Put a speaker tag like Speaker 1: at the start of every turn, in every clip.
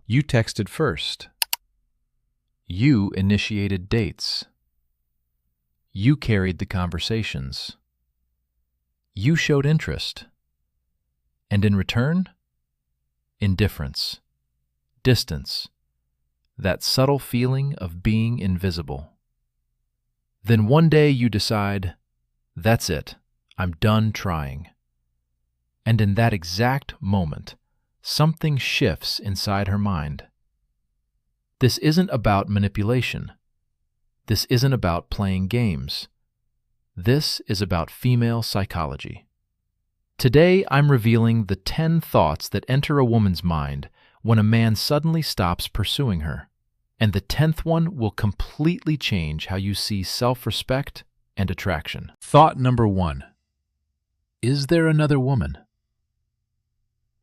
Speaker 1: You texted first. You initiated dates. You carried the conversations. You showed interest. And in return, indifference, distance, that subtle feeling of being invisible. Then one day you decide, that's it, I'm done trying. And in that exact moment, something shifts inside her mind. This isn't about manipulation. This isn't about playing games. This is about female psychology. Today, I'm revealing the 10 thoughts that enter a woman's mind when a man suddenly stops pursuing her. And the 10th one will completely change how you see self-respect and attraction. Thought number 1. Is there another woman?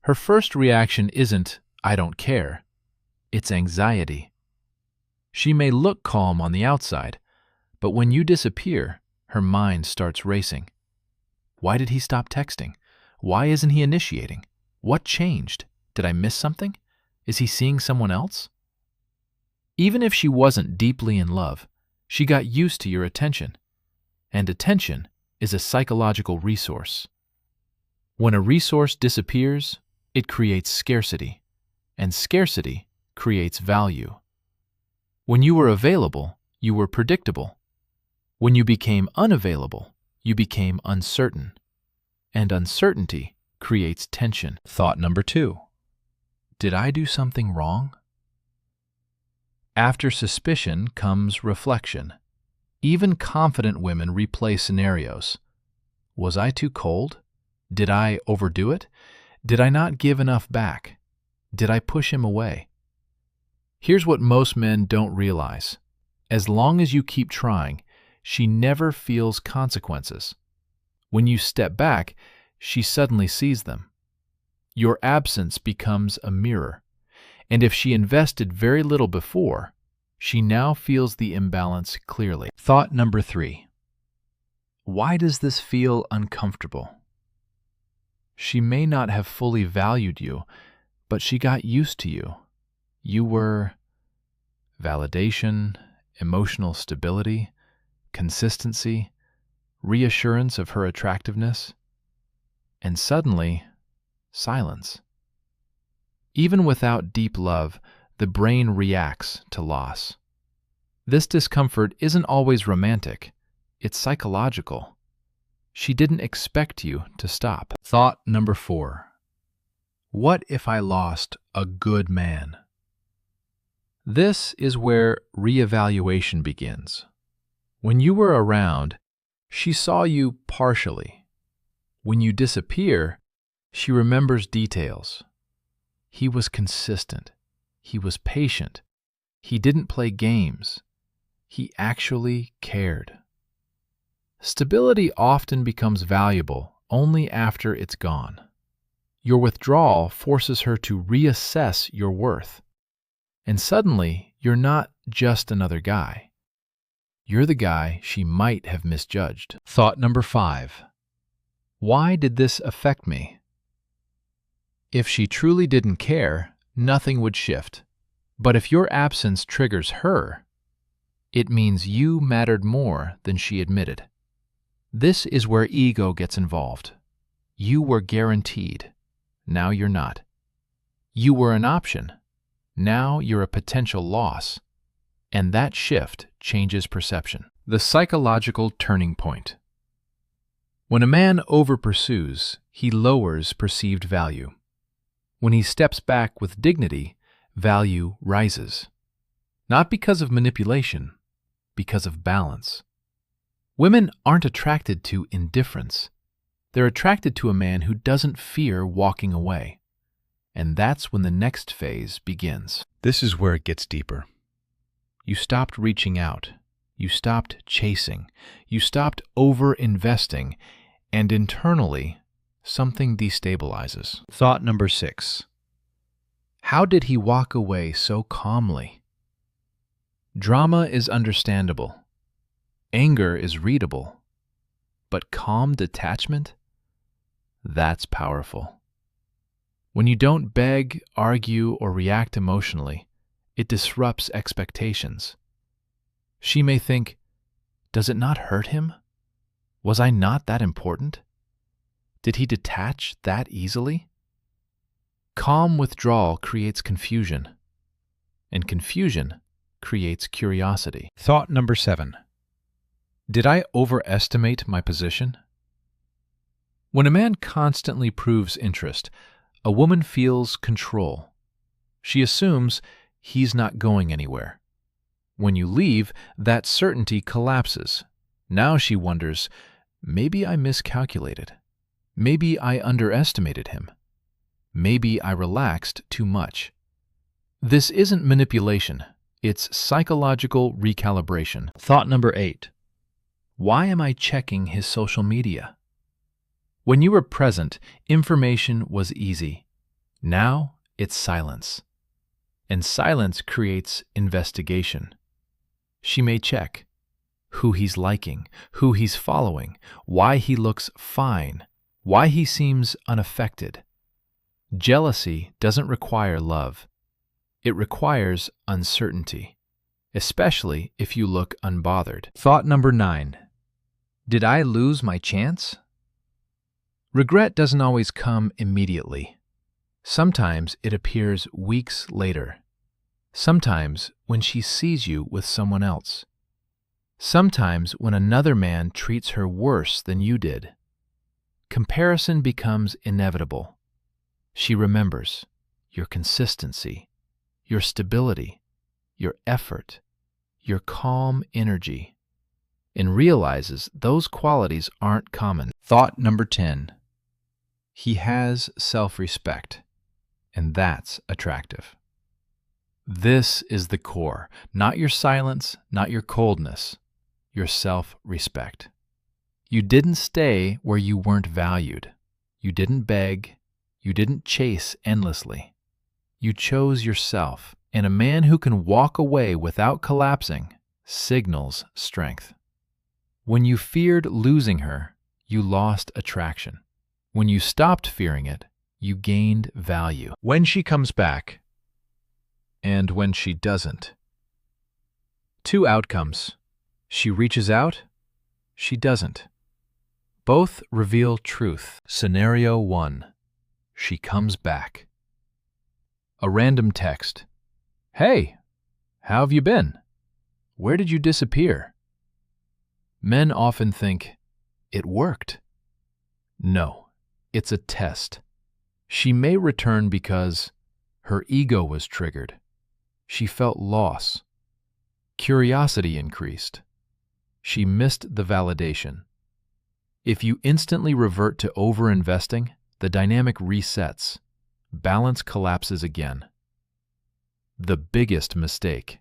Speaker 1: Her first reaction isn't, I don't care. It's anxiety. She may look calm on the outside, but when you disappear, her mind starts racing. Why did he stop texting? Why isn't he initiating? What changed? Did I miss something? Is he seeing someone else? Even if she wasn't deeply in love, she got used to your attention. And attention is a psychological resource. When a resource disappears, it creates scarcity, and scarcity creates value. When you were available, you were predictable. When you became unavailable, you became uncertain. And uncertainty creates tension. Thought number 2. Did I do something wrong? After suspicion comes reflection. Even confident women replay scenarios. Was I too cold? Did I overdo it? Did I not give enough back? Did I push him away? Here's what most men don't realize. As long as you keep trying, she never feels consequences. When you step back, she suddenly sees them. Your absence becomes a mirror, and if she invested very little before, she now feels the imbalance clearly. Thought number 3. Why does this feel uncomfortable? She may not have fully valued you, but she got used to you. You were validation, emotional stability, consistency, reassurance of her attractiveness, and suddenly, silence. Even without deep love, the brain reacts to loss. This discomfort isn't always romantic, it's psychological. She didn't expect you to stop. Thought number 4. What if I lost a good man? This is where reevaluation begins. When you were around, she saw you partially. When you disappear, she remembers details. He was consistent. He was patient. He didn't play games. He actually cared. Stability often becomes valuable only after it's gone. Your withdrawal forces her to reassess your worth. And suddenly, you're not just another guy. You're the guy she might have misjudged. Thought number 5. Why did this affect me? If she truly didn't care, nothing would shift. But if your absence triggers her, it means you mattered more than she admitted. This is where ego gets involved. You were guaranteed. Now you're not. You were an option. Now you're a potential loss. And that shift changes perception. The psychological turning point. When a man over-pursues, he lowers perceived value. When he steps back with dignity, value rises. Not because of manipulation, because of balance. Women aren't attracted to indifference. They're attracted to a man who doesn't fear walking away. And that's when the next phase begins. This is where it gets deeper. You stopped reaching out. You stopped chasing. You stopped over-investing. And internally, something destabilizes. Thought number 6. How did he walk away so calmly? Drama is understandable. Anger is readable. But calm detachment? That's powerful. When you don't beg, argue, or react emotionally, it disrupts expectations. She may think, does it not hurt him? Was I not that important? Did he detach that easily? Calm withdrawal creates confusion, and confusion creates curiosity. Thought number 7. Did I overestimate my position? When a man constantly proves interest, a woman feels control. She assumes he's not going anywhere. When you leave, that certainty collapses. Now she wonders, maybe I miscalculated. Maybe I underestimated him. Maybe I relaxed too much. This isn't manipulation. It's psychological recalibration. Thought number 8. Why am I checking his social media? When you were present, information was easy. Now it's silence. And silence creates investigation. She may check who he's liking, who he's following, why he looks fine, why he seems unaffected. Jealousy doesn't require love. It requires uncertainty, especially if you look unbothered. Thought number 9. Did I lose my chance? Regret doesn't always come immediately. Sometimes it appears weeks later. Sometimes when she sees you with someone else. Sometimes when another man treats her worse than you did. Comparison becomes inevitable. She remembers your consistency, your stability, your effort, your calm energy, and realizes those qualities aren't common. Thought number 10. He has self-respect, and that's attractive. This is the core, not your silence, not your coldness, your self-respect. You didn't stay where you weren't valued. You didn't beg. You didn't chase endlessly. You chose yourself, and a man who can walk away without collapsing signals strength. When you feared losing her, you lost attraction. When you stopped fearing it, you gained value. When she comes back, and when she doesn't. 2 outcomes. She reaches out, she doesn't. Both reveal truth. Scenario 1. She comes back. A random text. Hey, how have you been? Where did you disappear? Men often think, it worked. No, it's a test. She may return because her ego was triggered. She felt loss. Curiosity increased. She missed the validation. If you instantly revert to over-investing, the dynamic resets. Balance collapses again. The biggest mistake.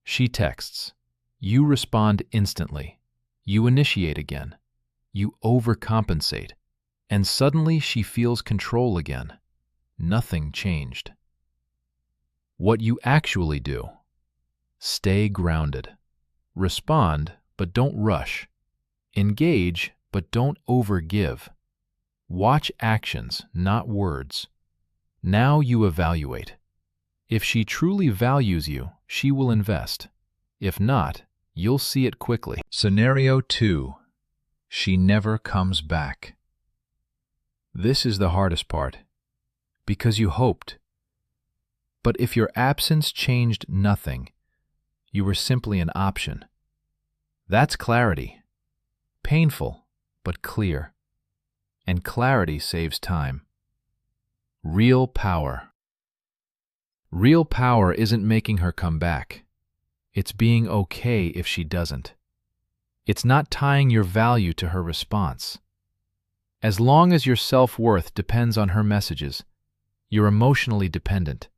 Speaker 1: She texts. You respond instantly. You initiate again. You overcompensate. And suddenly she feels control again. Nothing changed. What you actually do. Stay grounded. Respond, but don't rush. Engage, but don't overgive. Watch actions, not words. Now you evaluate. If she truly values you, she will invest. If not, you'll see it quickly. Scenario 2. She never comes back. This is the hardest part, because you hoped. But if your absence changed nothing, you were simply an option. That's clarity. Painful, but clear. And clarity saves time. Real power. Real power isn't making her come back. It's being okay if she doesn't. It's not tying your value to her response. As long as your self-worth depends on her messages, you're emotionally dependent,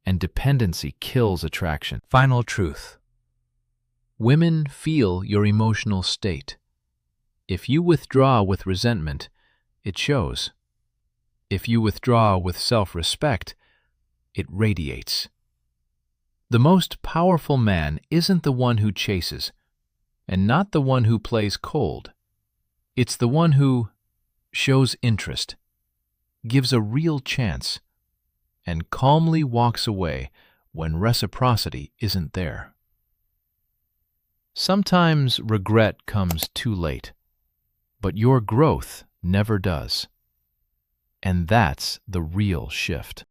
Speaker 1: and dependency kills attraction. Final truth. Women feel your emotional state. If you withdraw with resentment, it shows. If you withdraw with self-respect, it radiates. The most powerful man isn't the one who chases, and not the one who plays cold. It's the one who shows interest, gives a real chance, and calmly walks away when reciprocity isn't there. Sometimes regret comes too late, but your growth never does. And that's the real shift.